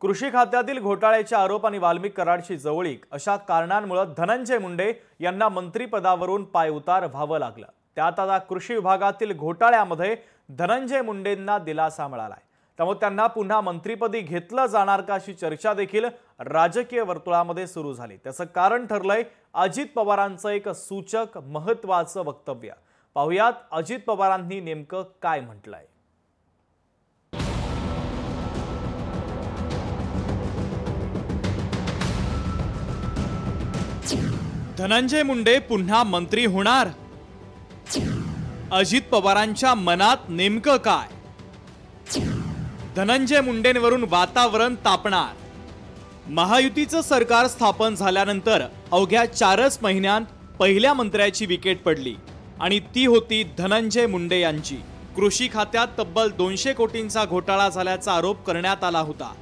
कृषी खात्यातील घोटाळ्याचे आरोप आणि वाल्मिक कराडची जवळीक अशा कारणांमुळे धनंजय मुंडे यांना मंत्रिपदावरून पायउतार व्हावं लागलं। त्यात आता कृषी विभागातील घोटाळ्यामध्ये धनंजय मुंडेंना दिलासा मिळालाय। त्यामुळे त्यांना पुन्हा मंत्रिपदी घेतलं जाणार का अशी चर्चा देखील राजकीय वर्तुळामध्ये सुरू झाली। त्याचं कारण ठरलंय अजित पवारांचं एक सूचक महत्त्वाचं वक्तव्य। पाहुयात अजित पवारांनी नेमकं काय म्हटलंय। धनंजय मुंडे पुन्हा मंत्री होणार? अजित पवारांच्या मनात नेमकं काय? धनंजय मुंडेंवरून वातावरण तापणार। महायुतीचं सरकार स्थापन झाल्यानंतर अवघ्या 4च महिन्यांत पहिल्या मंत्र्याची विकेट पडली आणि ती होती धनंजय मुंडे यांची। कृषी खात्यात तब्बल 200 कोटींचा घोटाळा झाल्याचा आरोप करण्यात आला होता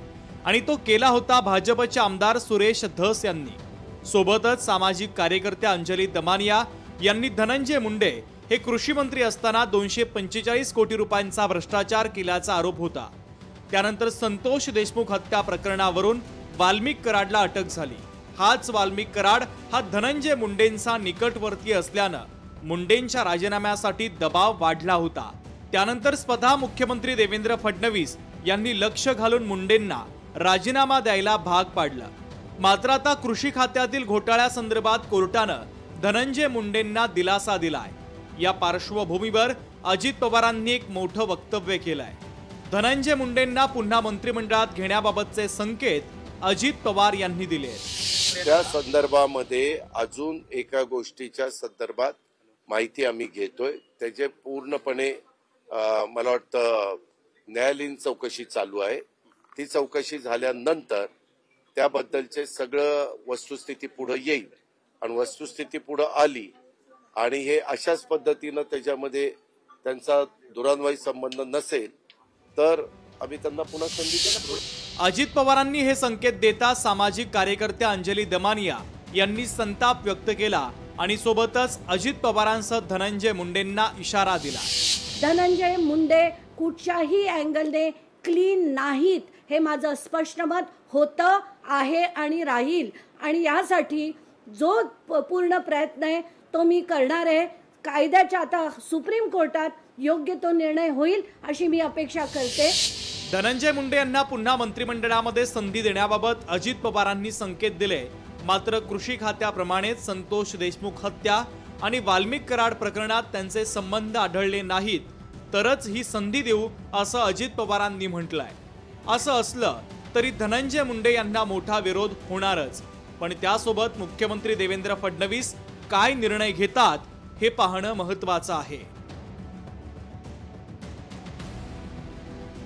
आणि तो केला होता भाजपचे आमदार सुरेश धस यांनी। सोबतच सामाजिक कार्यकर्त्या अंजली दमानिया यांनी धनंजय मुंडे हे कृषी मंत्री असताना 245 कोटी रुपयांचा भ्रष्टाचार केल्याचा आरोप होता। त्यानंतर संतोष देशमुख हत्या प्रकरणावरून वाल्मिक कराडला अटक झाली। हाच वाल्मिक कराड हा धनंजय मुंडेंचा निकटवर्ती असल्यानं मुंडेंच्या राजीनाम्यासाठी दबाव वाढला होता। त्यानंतर स्वतः मुख्यमंत्री देवेंद्र फडणवीस यांनी लक्ष घालून मुंडेंना राजीनामा द्यायला भाग पाडलं। मात्र आता कृषी खात्यातील घोटाळ्यासंदर्भात कोर्टानं धनंजय मुंडेंना दिलासा दिलाय। या पार्श्वभूमीवर अजित पवारांनी एक मोठं वक्तव्य केलंय। धनंजय मुंडेंना पुन्हा मंत्रिमंडळात घेण्याबाबतचे संकेत अजित पवार यांनी दिले। त्या संदर्भामध्ये अजून एका गोष्टीच्या संदर्भात माहिती आम्ही घेतोय। त्याचे पूर्णपणे मला वाटतं न्यायालयीन चौकशी चालू आहे। ती चौकशी झाल्यानंतर त्याबद्दलचे सगळं वस्तुस्थिती पुढे येईल आणि वस्तुस्थिती पुढे आली आणि हे अशाच पद्धतीनं त्याच्यामध्ये त्यांचा दुरान्वयी संबंध नसेल तर आम्ही त्यांना पुन्हा संधी देऊ। अजित पवारांनी हे संकेत देता सामाजिक कार्यकर्त्या अंजली दमानिया यांनी संताप व्यक्त केला आणि सोबतच अजित पवारांसह धनंजय मुंडेंना इशारा दिला। धनंजय मुंडे कुठच्याही अँगलने क्लीन नाहीत हे माझं स्पष्ट मत होतं आहे आणि राहील आणि यासाठी जो पूर्ण प्रयत्न आहे तो मी करणार आहे। कायद्याच्या आता सुप्रीम कोर्टात योग्य तो निर्णय होईल अशी मी अपेक्षा करते। धनंजय मुंडे यांना पुन्हा मंत्रिमंडळामध्ये संधी देण्याबाबत अजित पवारांनी संकेत दिले। मात्र कृषी खात्याप्रमाणेच संतोष देशमुख हत्या आणि वाल्मिक कराड प्रकरणात त्यांचे संबंध आढळले नाहीत तरच ही संधी देऊ असं अजित पवारांनी म्हटलंय। असं असलं तरी धनंजय मुंडे यांना मोठा विरोध होणारच, पण त्यासोबत मुख्यमंत्री देवेंद्र फडणवीस काय निर्णय घेतात हे पाहणं महत्त्वाचं आहे।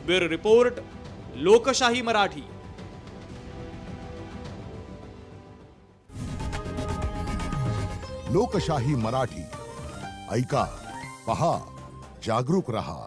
ब्युरो रिपोर्ट, लोकशाही मराठी। लोकशाही मराठी ऐका, पहा, जागरूक रहा।